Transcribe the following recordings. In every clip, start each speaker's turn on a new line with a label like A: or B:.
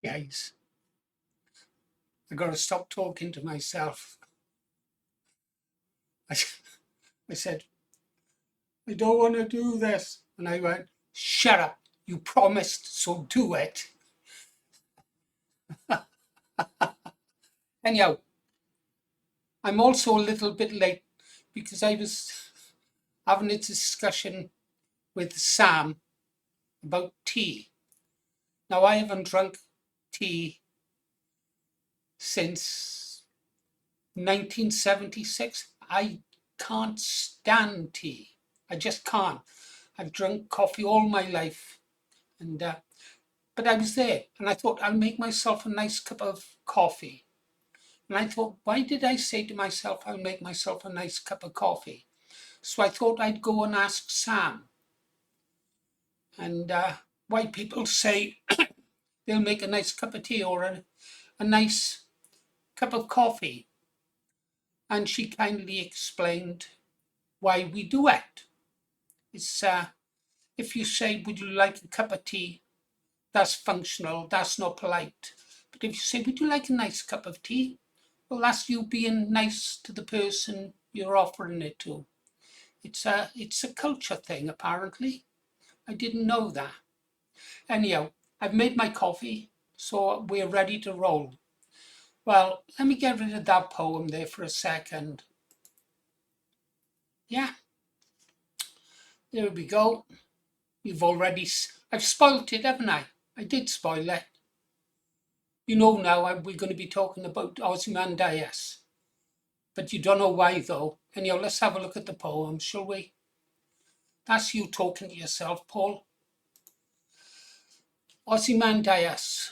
A: Guys, I got to stop talking to myself. I, I said, I don't want to do this. And I went, shut up. You promised, so do it. Anyhow, I'm also a little bit late because I was having a discussion with Sam about tea. Now, I haven't drunk tea since 1976. I can't stand tea. I just can't. I've drunk coffee all my life, and but I was there, and I thought I'll make myself a nice cup of coffee. And I thought, why did I say to myself I'll make myself a nice cup of coffee? So I thought I'd go and ask Sam, and why people say they'll make a nice cup of tea or a nice cup of coffee. And she kindly explained why we do it. It's if you say, would you like a cup of tea? That's functional, that's not polite. But if you say, would you like a nice cup of tea? Well, that's you being nice to the person you're offering it to. It's a culture thing, apparently. I didn't know that. Anyhow, I've made my coffee, so we're ready to roll. Well, let me get rid of that poem there for a second. Yeah, there we go. I've spoilt it, haven't I? I did spoil it. You know now we're going to be talking about Ozymandias, but you don't know why though. Anyhow, let's have a look at the poem, shall we? That's you talking to yourself, Paul. Ozymandias.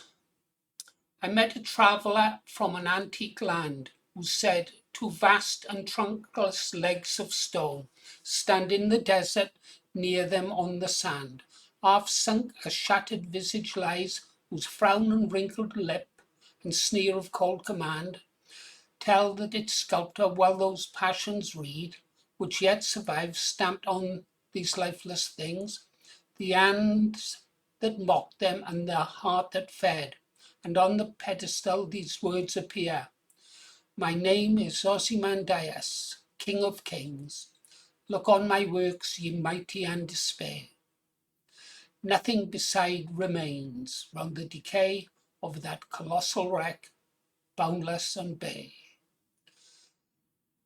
A: I met a traveller from an antique land who said, two vast and trunkless legs of stone stand in the desert, near them on the sand. Half sunk a shattered visage lies, whose frown and wrinkled lip and sneer of cold command tell that its sculptor well those passions read, which yet survive stamped on these lifeless things, the hands that mocked them and the heart that fed. And on the pedestal these words appear: my name is Ozymandias, King of Kings. Look on my works, ye mighty, and despair. Nothing beside remains round the decay of that colossal wreck, boundless and bare.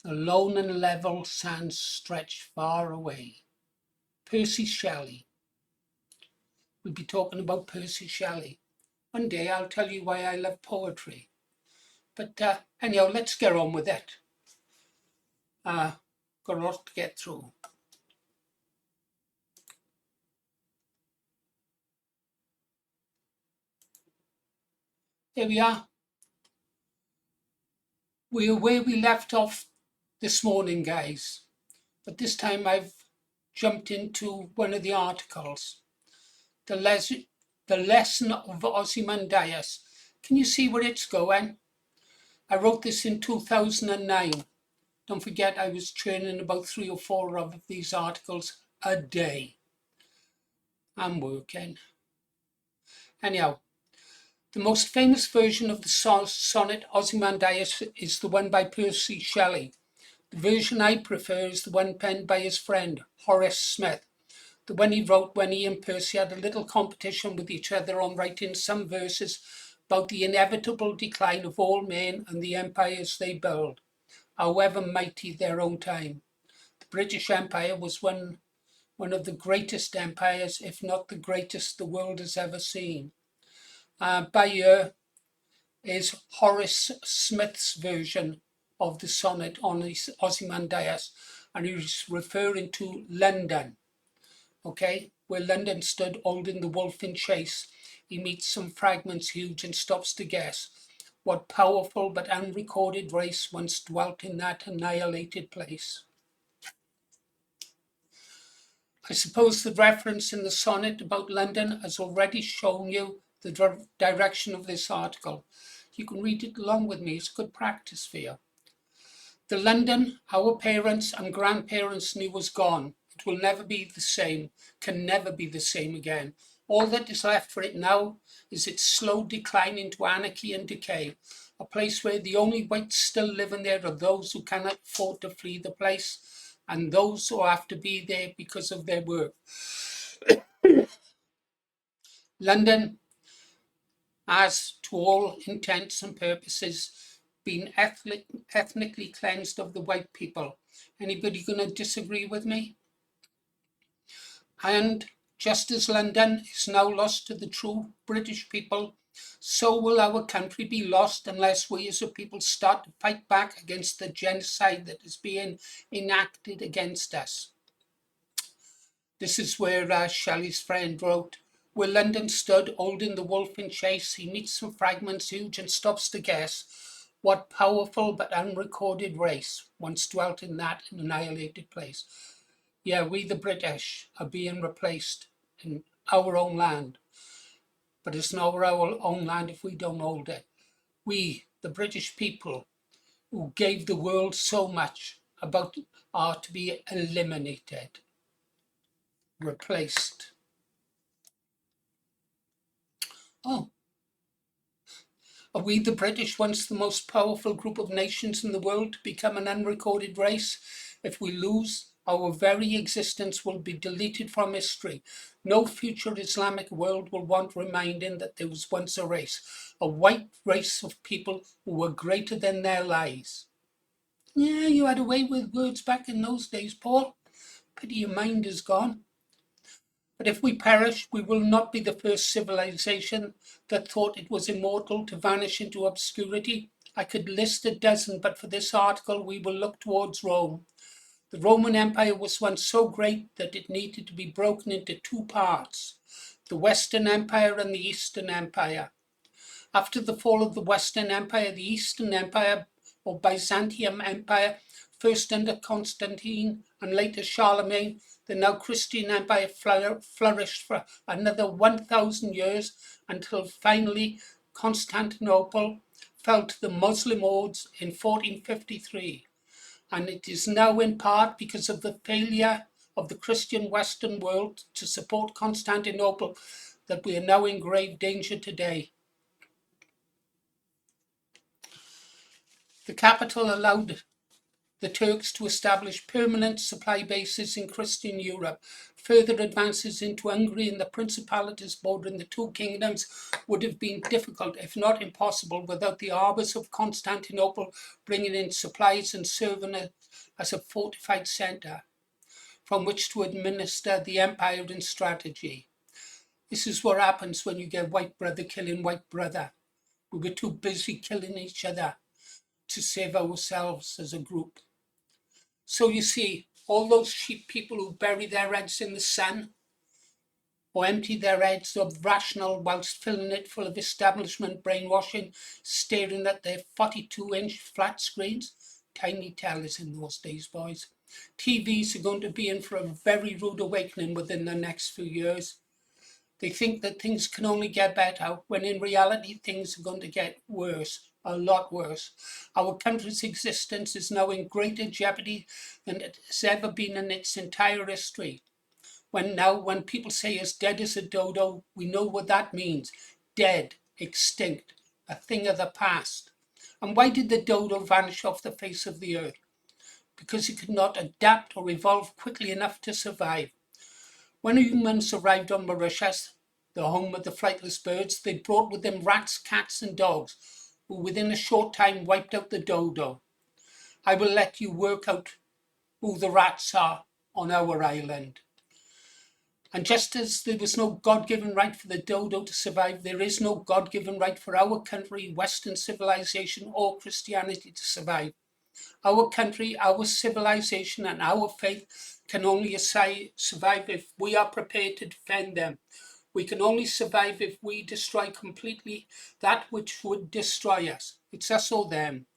A: The lone and level sands stretch far away. Percy Shelley. We'll be talking about Percy Shelley. One day I'll tell you why I love poetry. But anyhow, let's get on with it. Got a lot to get through. There we are. We're where we left off this morning, guys. But this time I've jumped into one of the articles. The lesson of Ozymandias. Can you see where it's going? I wrote this in 2009. Don't forget, I was churning about 3 or 4 of these articles a day. I'm working. Anyhow, the most famous version of the sonnet Ozymandias is the one by Percy Shelley. The version I prefer is the one penned by his friend, Horace Smith. The one he wrote when he and Percy had a little competition with each other on writing some verses about the inevitable decline of all men and the empires they build, however mighty their own time. The British Empire was one of the greatest empires, if not the greatest the world has ever seen. By here is Horace Smith's version of the sonnet on Ozymandias, and he's referring to London, okay, where London stood holding the wolf in chase. He meets some fragments huge and stops to guess what powerful but unrecorded race once dwelt in that annihilated place. I suppose the reference in the sonnet about London has already shown you the direction of this article. You can read it along with me, it's good practice for you. The London our parents and grandparents knew was gone. It will never be the same, can never be the same again. All that is left for it now is its slow decline into anarchy and decay, a place where the only whites still living there are those who cannot afford to flee the place and those who have to be there because of their work. London has, to all intents and purposes, been ethnically cleansed of the white people. Anybody going to disagree with me? And just as London is now lost to the true British people, so will our country be lost unless we as a people start to fight back against the genocide that is being enacted against us. This is where Shelley's friend wrote, "Where London stood, holding the wolf in chase, he meets some fragments huge and stops to guess what powerful but unrecorded race once dwelt in that annihilated place." Yeah, we the British are being replaced in our own land, but it's not our own land if we don't hold it. We, the British people, who gave the world so much, are to be eliminated, replaced. Oh, are we the British, once the most powerful group of nations in the world, to become an unrecorded race? If we lose, our very existence will be deleted from history. No future Islamic world will want reminding that there was once a race, a white race of people who were greater than their lives. Yeah, you had a way with words back in those days, Paul. Pity your mind is gone. But if we perish, we will not be the first civilization that thought it was immortal to vanish into obscurity. I could list a dozen, but for this article, we will look towards Rome. The Roman Empire was once so great that it needed to be broken into two parts, the Western Empire and the Eastern Empire. After the fall of the Western Empire, the Eastern Empire, or Byzantium Empire, first under Constantine and later Charlemagne, the now Christian Empire flourished for another 1,000 years until finally Constantinople fell to the Muslim hordes in 1453. And it is now in part because of the failure of the Christian Western world to support Constantinople that we are now in grave danger today. The capital allowed the Turks to establish permanent supply bases in Christian Europe. Further advances into Hungary and the principalities bordering the two kingdoms would have been difficult, if not impossible, without the harbours of Constantinople bringing in supplies and serving as a fortified centre from which to administer the empire and strategy. This is what happens when you get white brother killing white brother. We were too busy killing each other to save ourselves as a group. So you see, all those sheep people who bury their heads in the sun or empty their heads of rational whilst filling it full of establishment brainwashing, staring at their 42-inch flat screens. Tiny tellers in those days, boys. TVs are going to be in for a very rude awakening within the next few years. They think that things can only get better, when in reality things are going to get worse, a lot worse. Our country's existence is now in greater jeopardy than it has ever been in its entire history. When people say as dead as a dodo, we know what that means. Dead, extinct, a thing of the past. And why did the dodo vanish off the face of the earth? Because it could not adapt or evolve quickly enough to survive. When humans arrived on Mauritius, the home of the flightless birds, they brought with them rats, cats, and dogs, who within a short time wiped out the dodo. I will let you work out who the rats are on our island. And just as there was no God-given right for the dodo to survive, there is no God-given right for our country, Western civilization, or Christianity to survive. Our country, our civilization, and our faith can only survive if we are prepared to defend them. We can only survive if we destroy completely that which would destroy us. It's us or them.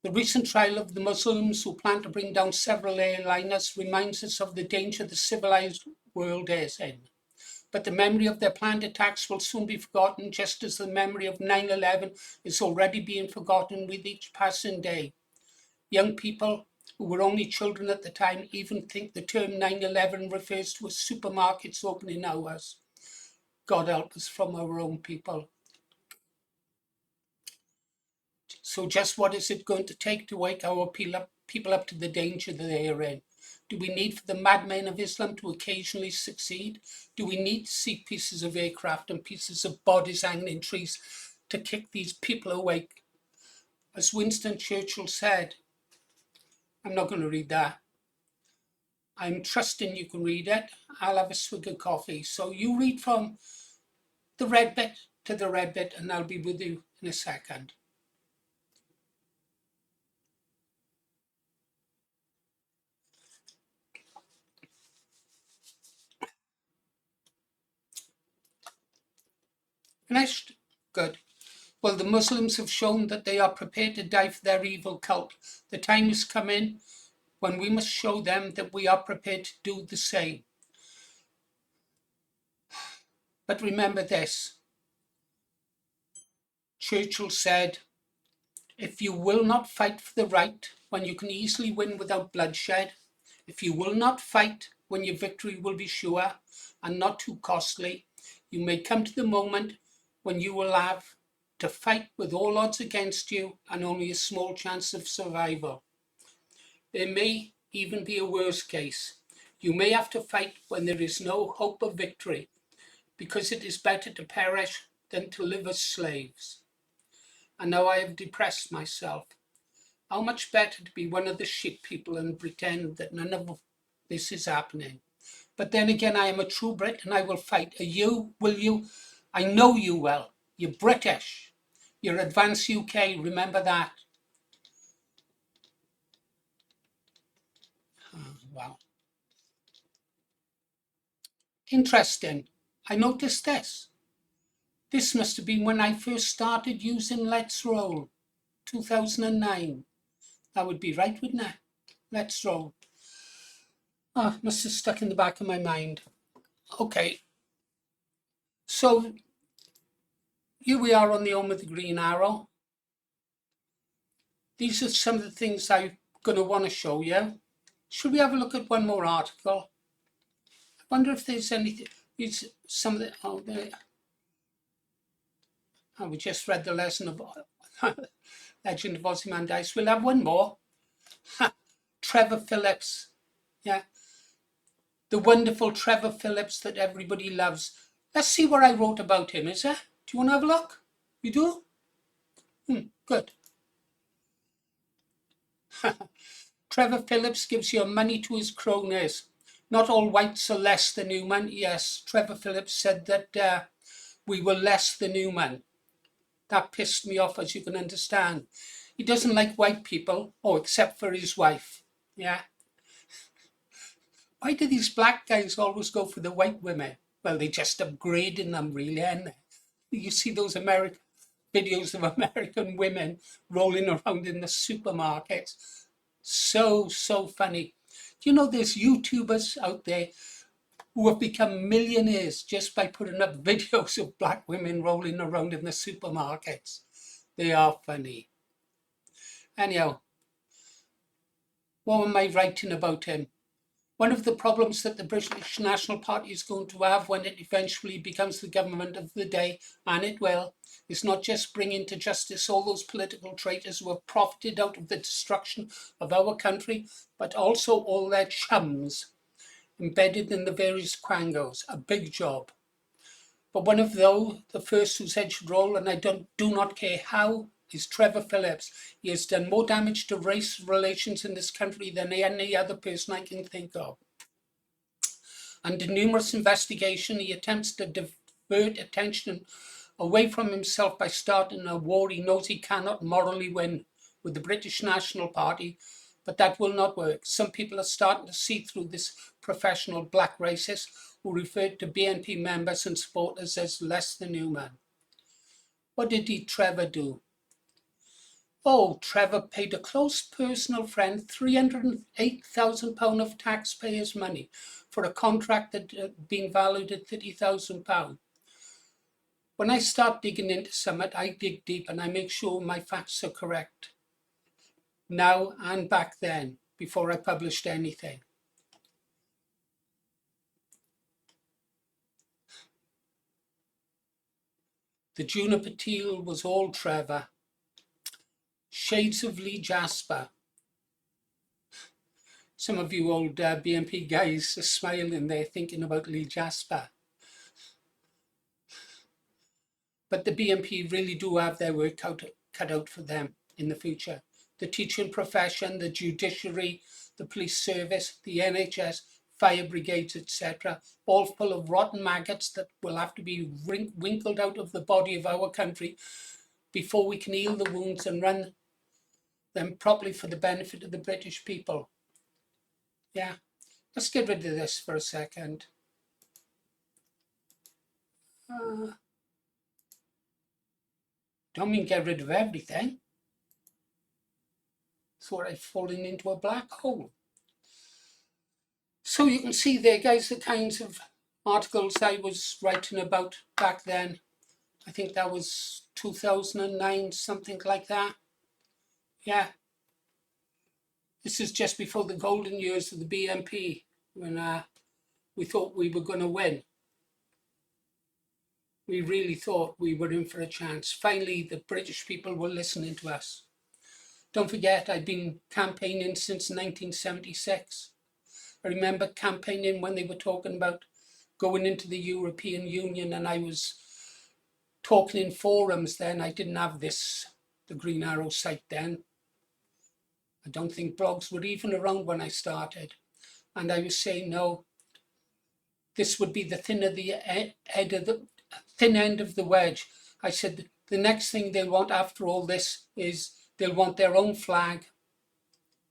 A: The recent trial of the Muslims who plan to bring down several airliners reminds us of the danger the civilized world is in. But the memory of their planned attacks will soon be forgotten, just as the memory of 9/11 is already being forgotten with each passing day. Young people, who were only children at the time, even think the term 9/11 refers to a supermarket's opening hours. God help us from our own people. So just what is it going to take to wake our people up to the danger that they are in? Do we need for the madmen of Islam to occasionally succeed? Do we need to see pieces of aircraft and pieces of bodies hanging in trees to kick these people awake? As Winston Churchill said, I'm not going to read that. I'm trusting you can read it. I'll have a swig of coffee. So you read from the red bit to the red bit, and I'll be with you in a second. Finished? Good. Well, the Muslims have shown that they are prepared to die for their evil cult. The time is coming when we must show them that we are prepared to do the same. But remember this. Churchill said, if you will not fight for the right when you can easily win without bloodshed, if you will not fight when your victory will be sure and not too costly, you may come to the moment when you will have to fight with all odds against you and only a small chance of survival. There may even be a worse case. You may have to fight when there is no hope of victory, because it is better to perish than to live as slaves. And now I have depressed myself. How much better to be one of the shit people and pretend that none of this is happening. But then again, I am a true Brit and I will fight. Are you? Will you? I know you will. You're British. You're advanced UK. Remember that. Wow. Interesting. I noticed this. This must have been when I first started using Let's Roll, 2009. That would be right, wouldn't it? Let's Roll. Ah, must have stuck in the back of my mind. Okay. So here we are on the home of the Green Arrow. These are some of the things I'm going to want to show you. Should we have a look at one more article? I wonder if there's anything. It's some of the. Oh, there. Oh, we just read the lesson of Legend of Ozymandias. We'll have one more. Trevor Phillips. Yeah. The wonderful Trevor Phillips that everybody loves. Let's see what I wrote about him, is there? Do you want to have a look? You do? Good. Trevor Phillips gives your money to his cronies. Not all whites are less than human. Yes, Trevor Phillips said that we were less than human. That pissed me off, as you can understand. He doesn't like white people, except for his wife. Yeah. Why do these black guys always go for the white women? Well, they're just upgrading them, really, aren't they? You see those American videos of American women rolling around in the supermarkets. So funny. Do you know there's YouTubers out there who have become millionaires just by putting up videos of black women rolling around in the supermarkets? They are funny. Anyhow, what am I writing about him? One of the problems that the British National Party is going to have when it eventually becomes the government of the day, and it will, is not just bringing to justice all those political traitors who have profited out of the destruction of our country, but also all their chums embedded in the various quangos. A big job. But one of those, the first whose head should roll, and I do not care how, is Trevor Phillips. He has done more damage to race relations in this country than any other person I can think of. Under numerous investigations, he attempts to divert attention away from himself by starting a war he knows he cannot morally win with the British National Party, but that will not work. Some people are starting to see through this professional black racist who referred to BNP members and supporters as less than human. What did Trevor do? Trevor paid a close personal friend £308,000 of taxpayers' money for a contract that had been valued at £30,000. When I start digging into something, I dig deep and I make sure my facts are correct. Now and back then. before I published anything. The juniper teal was all Trevor. Shades of Lee Jasper. Some of you old BNP guys are smiling there thinking about Lee Jasper. But the BNP really do have their work cut out for them in the future. The teaching profession, the judiciary, the police service, the NHS, fire brigades, etc., all full of rotten maggots that will have to be winkled out of the body of our country before we can heal the wounds and run them properly for the benefit of the British people. Yeah, let's get rid of this for a second. Don't mean get rid of everything. Thought I'd fallen into a black hole. So you can see there, guys, the kinds of articles I was writing about back then. I think that was 2009, something like that. Yeah. This is just before the golden years of the BNP, when we thought we were going to win. We really thought we were in for a chance. Finally, the British people were listening to us. Don't forget, I've been campaigning since 1976. I remember campaigning when they were talking about going into the European Union, and I was talking in forums then. I didn't have the Green Arrow site then. I don't think blogs were even around when I started. And I was saying, no, this would be the thin end of the wedge. I said, the next thing they'll want after all this is they'll want their own flag,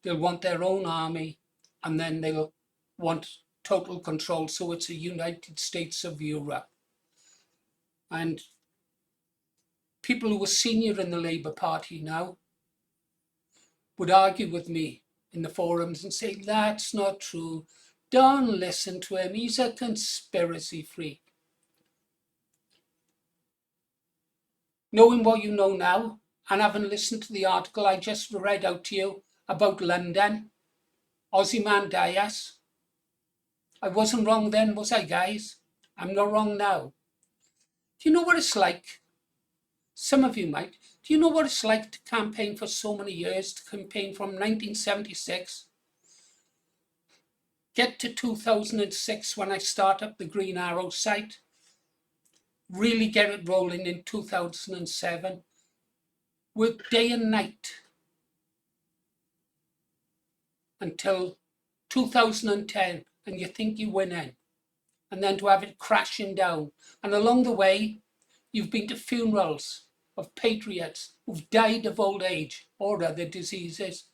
A: they'll want their own army, and then they'll want total control. So it's a United States of Europe. And people who were senior in the Labour Party now would argue with me in the forums and say, that's not true. Don't listen to him. He's a conspiracy freak. Knowing what you know now, and having listened to the article I just read out to you about London, Ozymandias, I wasn't wrong then, was I, guys? I'm not wrong now. Do you know what it's like? Some of you might. Do you know what it's like to campaign for so many years, to campaign from 1976, get to 2006 when I start up the Green Arrow site, really get it rolling in 2007, work day and night until 2010, and you think you're winning, and then to have it crashing down. And along the way, you've been to funerals of patriots who've died of old age or other diseases,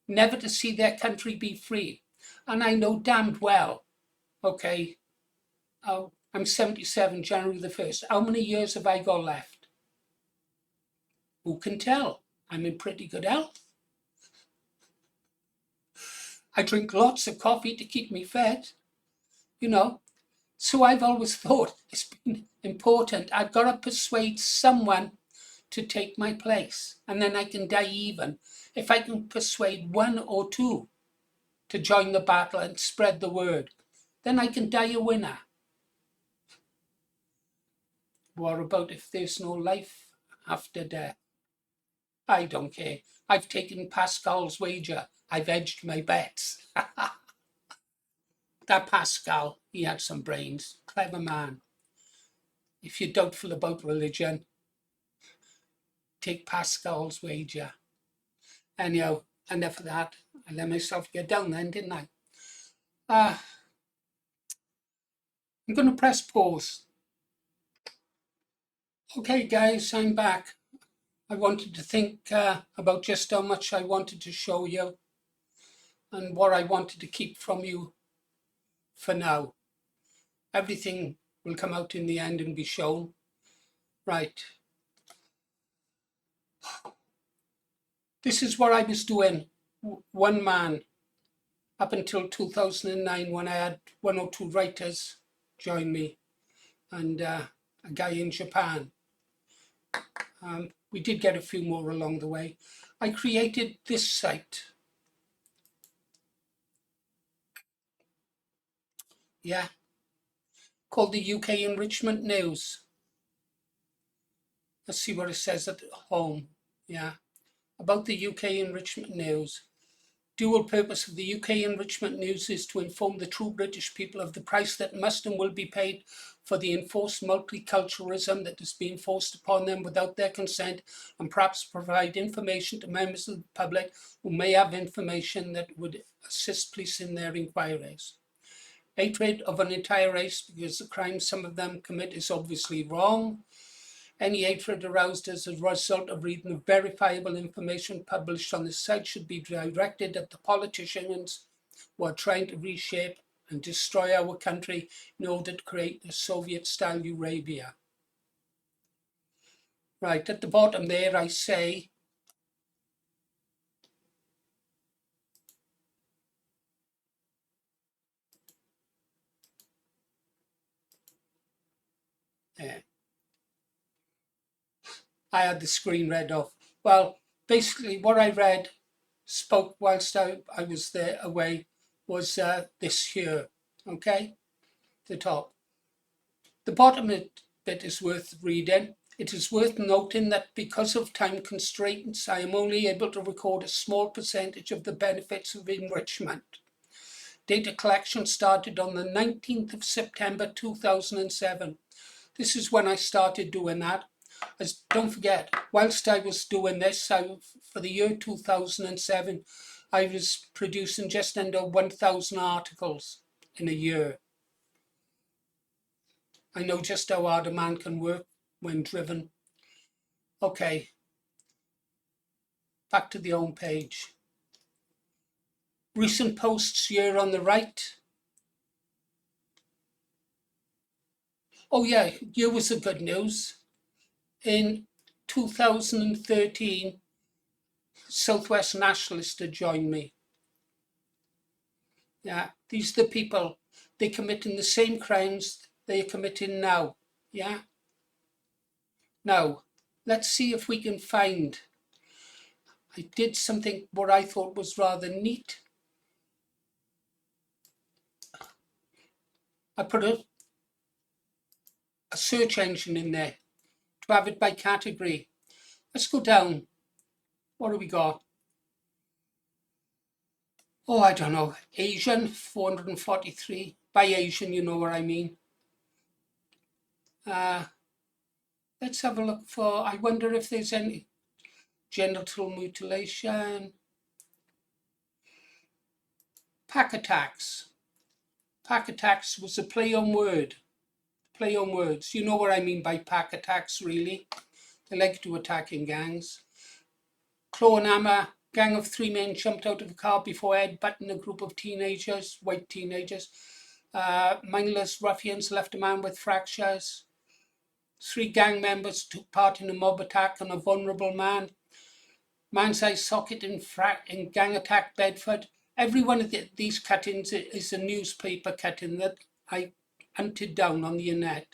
A: never to see their country be free. And I know damned well, okay, I'm 77, January the 1st. How many years have I got left? Who can tell? I'm in pretty good health. I drink lots of coffee to keep me fed, you know. So I've always thought it's been important. I've got to persuade someone to take my place, and then I can die even. If I can persuade one or two to join the battle and spread the word, then I can die a winner. What about if there's no life after death? I don't care. I've taken Pascal's wager. I've edged my bets. That Pascal, he had some brains. Clever man. If you're doubtful about religion, take Pascal's wager. Anyhow, enough of that. I let myself get down then, didn't I? I'm going to press pause. Okay, guys, I'm back. I wanted to think about just how much I wanted to show you and what I wanted to keep from you for now. Everything will come out in the end and be shown. Right. This is what I was doing, one man, up until 2009 when I had one or two writers join me and a guy in Japan. We did get a few more along the way. I created this site Yeah, called the UK Enrichment News. Let's see what it says at home. Yeah, about the UK Enrichment News. Dual purpose of the UK Enrichment News is to inform the true British people of the price that must and will be paid for the enforced multiculturalism that is being forced upon them without their consent, and perhaps provide information to members of the public who may have information that would assist police in their inquiries. Hatred of an entire race because the crime some of them commit is obviously wrong. Any hatred aroused as a result of reading the verifiable information published on the site should be directed at the politicians who are trying to reshape and destroy our country in order to create a Soviet-style Eurasia. Right, at the bottom there I say, I had the screen read off. Well, basically what I read, spoke whilst I was there away, was this here, okay? The top. The bottom bit is worth reading. It is worth noting that because of time constraints, I am only able to record a small percentage of the benefits of enrichment. Data collection started on the 19th of September 2007. This is when I started doing that. As don't forget, whilst I was doing this, for the year 2007, I was producing just under 1,000 articles in a year. I know just how hard a man can work when driven. Okay, back to the home page. Recent posts here on the right. Oh yeah, here was the good news. In 2013, Southwest Nationalists had joined me. Yeah, these are the people. They're committing the same crimes they are committing now. Yeah. Now, let's see if we can find. I did something what I thought was rather neat. I put a search engine in there to have it by category. Let's go down. What do we got? Oh, I don't know. Asian, 443. By Asian, you know what I mean. Let's have a look for, I wonder if there's any genital mutilation. Pack attacks. Pack attacks was a play on word. Play on words. You know what I mean by pack attacks, really. They like to attack in gangs. Claw and hammer. Gang of 3 men jumped out of a car before headbutting a group of teenagers, white teenagers. Mindless ruffians left a man with fractures. 3 gang members took part in a mob attack on a vulnerable man. Man's eye socket in gang attack Bedford. Every one of these cuttings is a newspaper cutting that I hunted down on the internet.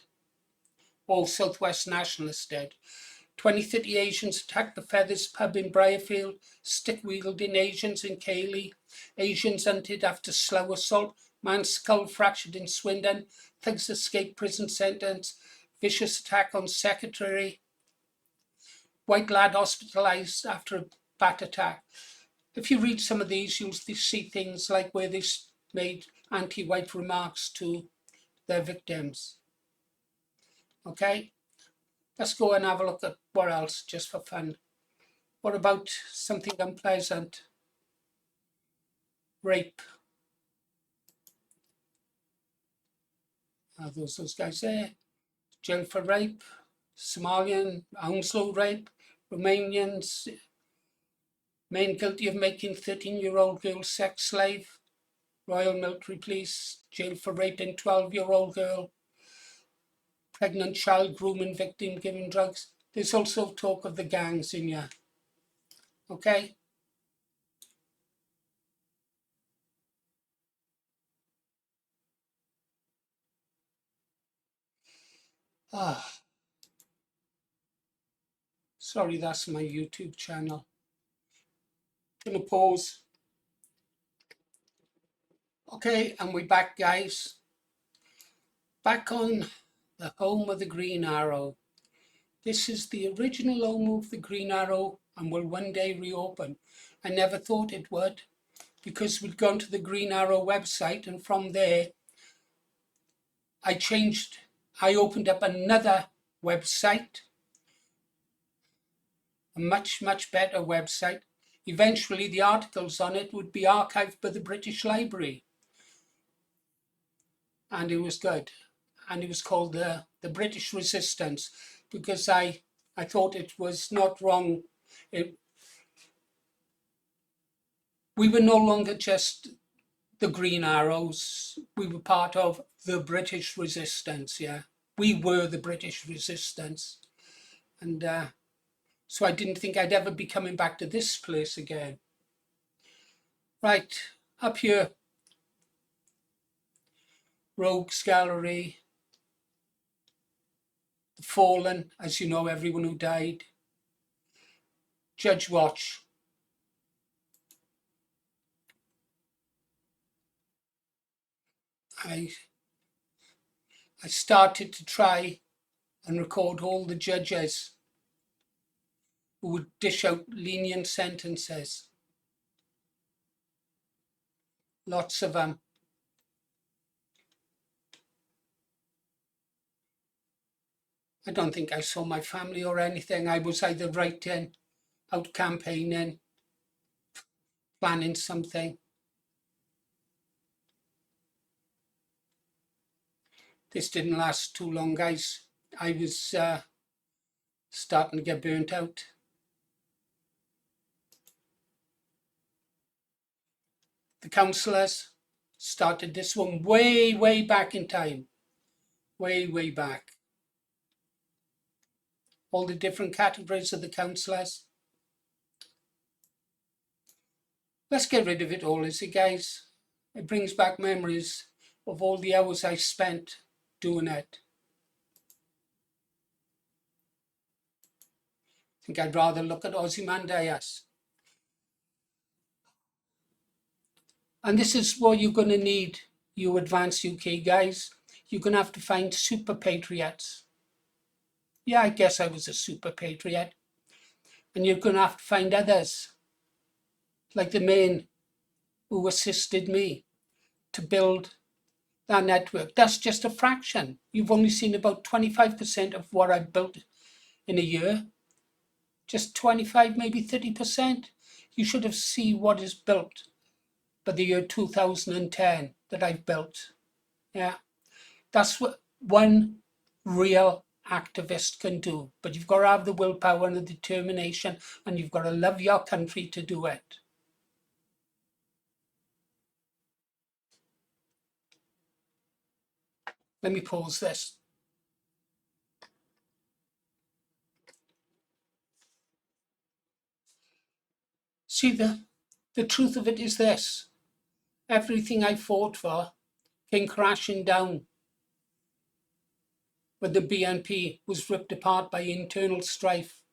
A: All Southwest Nationalists did. 20-30 Asians attacked the Feathers pub in Briarfield. Stick-wielding Asians in Cayley. Asians hunted after slow assault. Man's skull fractured in Swindon. Thugs escaped prison sentence. Vicious attack on secretary. White lad hospitalised after a bat attack. If you read some of these, you'll see things like where they made anti-white remarks to their victims. Okay, let's go and have a look at what else, just for fun. What about something unpleasant? Rape. Those guys there. Jail for rape. Somalian, Hounslow rape. Romanians, men guilty of making 13-year-old girl sex slave. Royal Military Police, jail for raping 12-year-old girl. Pregnant child grooming victim giving drugs. There's also talk of the gangs in here. Okay? Sorry, that's my YouTube channel. Gonna pause. Okay, and we're back, guys. Back on the home of the Green Arrow. This is the original home of the Green Arrow and will one day reopen. I never thought it would, because we'd gone to the Green Arrow website, and from there I opened up another website, a much better website. Eventually the articles on it would be archived by the British Library, and it was good. And it was called the British Resistance, because I thought it was not wrong. We were no longer just the Green Arrows. We were part of the British Resistance, yeah. We were the British Resistance. And so I didn't think I'd ever be coming back to this place again. Right, up here, Rogues Gallery, The Fallen, as you know, everyone who died. Judge Watch. I started to try and record all the judges who would dish out lenient sentences. Lots of them. I don't think I saw my family or anything. I was either writing, out campaigning, planning something. This didn't last too long, guys. I was starting to get burnt out. The councillors started this one way back in time. Way back. All the different categories of the councillors. Let's get rid of it all, is it, guys? It brings back memories of all the hours I spent doing it. I think I'd rather look at Ozymandias. And this is what you're going to need, you advanced UK guys. You're going to have to find super patriots. Yeah, I guess I was a super patriot. And you're going to have to find others, like the men who assisted me to build that network. That's just a fraction. You've only seen about 25% of what I've built in a year. Just 25, maybe 30%. You should have seen what is built by the year 2010 that I've built. Yeah, that's what one real activist can do. But you've got to have the willpower and the determination, and you've got to love your country to do it. Let me pause this. See, the truth of it is this. Everything I fought for came crashing down when the BNP was ripped apart by internal strife.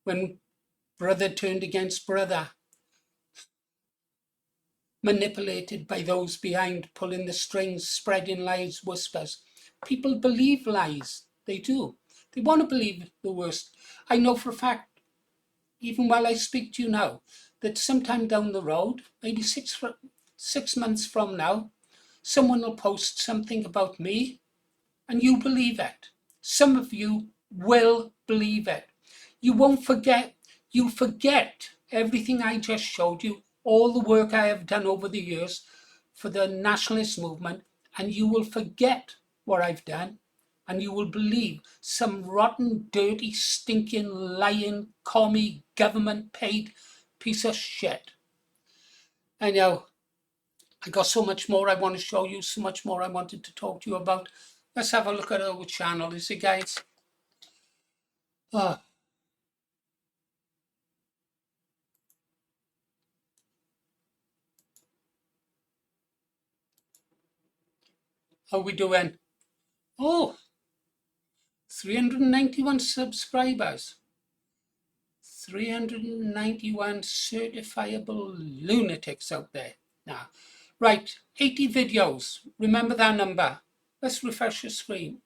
A: When brother turned against brother, manipulated by those behind, pulling the strings, spreading lies, whispers. People believe lies. They do. They want to believe the worst. I know for a fact, even while I speak to you now, that sometime down the road, maybe 6 months from now, someone will post something about me and you believe it. Some of you will believe it. You won't forget. You forget everything I just showed you, all the work I have done over the years for the nationalist movement, and you will forget what I've done, and you will believe some rotten, dirty, stinking, lying, commie, government-paid piece of shit. I know. I got so much more I want to show you, so much more I wanted to talk to you about. Let's have a look at our channel, is it, guys? How we doing? Oh, 391 subscribers. 391 certifiable lunatics out there. Now, right, 80 videos. Remember that number. Let's refresh the screen.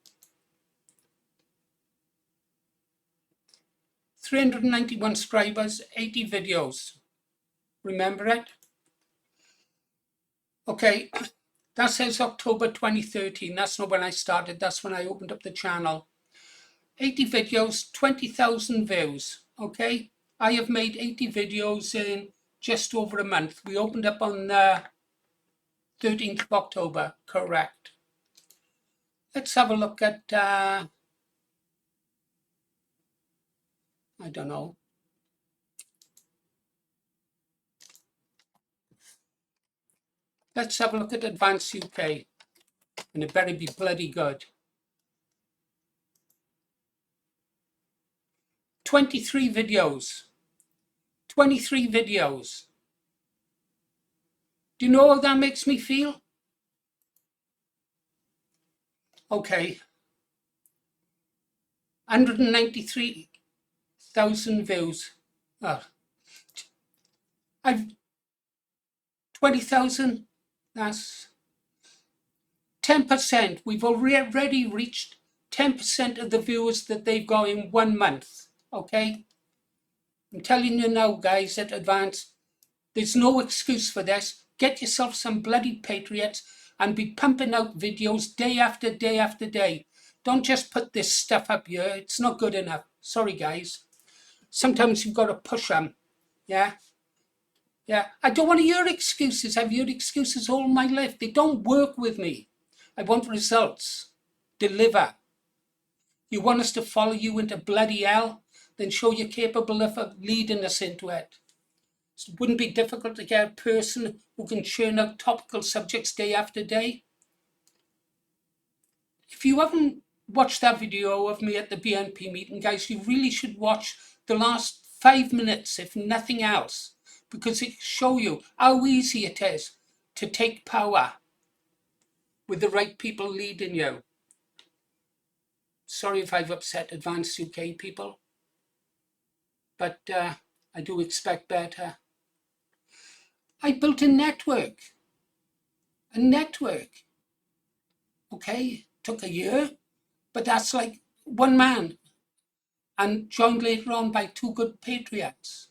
A: 391 subscribers, 80 videos. Remember it? Okay, that says October 2013. That's not when I started. That's when I opened up the channel. 80 videos, 20,000 views. Okay, I have made 80 videos in just over a month. We opened up on the 13th of October, correct. Let's have a look at, I don't know. Let's have a look at Advanced UK. And it better be bloody good. 23 videos. 23 videos. Do you know how that makes me feel? Okay. 193,000 views. Oh, I've 20,000. That's 10%. We've already reached 10% of the viewers that they've got in 1 month. Okay? I'm telling you now, guys, at Advance, there's no excuse for this. Get yourself some bloody patriots and be pumping out videos day after day after day. Don't just put this stuff up here. It's not good enough. Sorry, guys. Sometimes you've got to push them. Yeah? Yeah. I don't want to hear excuses. I've heard excuses all my life. They don't work with me. I want results. Deliver. You want us to follow you into bloody hell? Then show you're capable of leading us into it. It wouldn't be difficult to get a person who can churn out topical subjects day after day. If you haven't watched that video of me at the BNP meeting, guys, you really should watch the last 5 minutes, if nothing else, because it shows you how easy it is to take power with the right people leading you. Sorry if I've upset Advanced UK people, but I do expect better. I built a network. Okay, took a year, but that's like one man, and joined later on by 2 good patriots.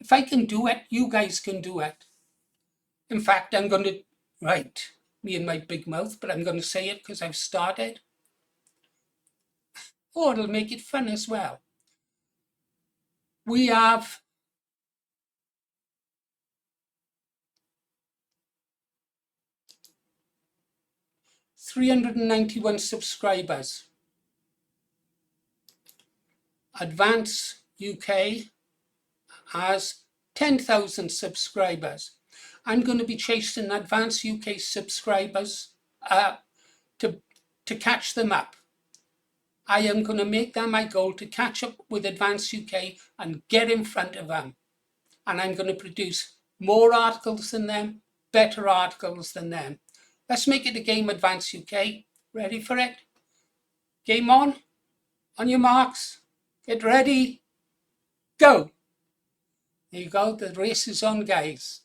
A: If I can do it, you guys can do it. In fact, I'm going to, right, me and my big mouth, but I'm going to say it because I've started. Oh, it'll make it fun as well. We have 391 subscribers. Advance UK has 10,000 subscribers. I'm going to be chasing Advance UK subscribers to catch them up. I am going to make that my goal, to catch up with Advance UK and get in front of them. And I'm going to produce more articles than them, better articles than them. Let's make it a game, Advance UK. Ready for it? Game on your marks, get ready, go. There you go, the race is on, guys.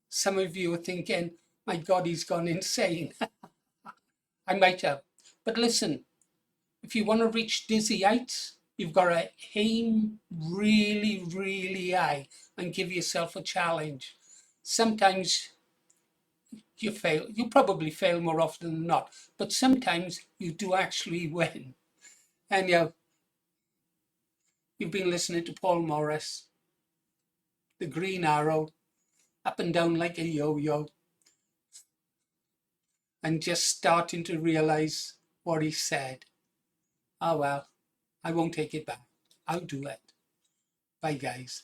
A: Some of you are thinking, my God, he's gone insane. I might have. But listen, if you want to reach dizzy heights, you've got to aim really, really high and give yourself a challenge. Sometimes you fail. You probably fail more often than not, but sometimes you do actually win. And you've been listening to Paul Morris, the Green Arrow, up and down like a yo-yo, and just starting to realize what he said. Oh well, I won't take it back. I'll do it. Bye, guys.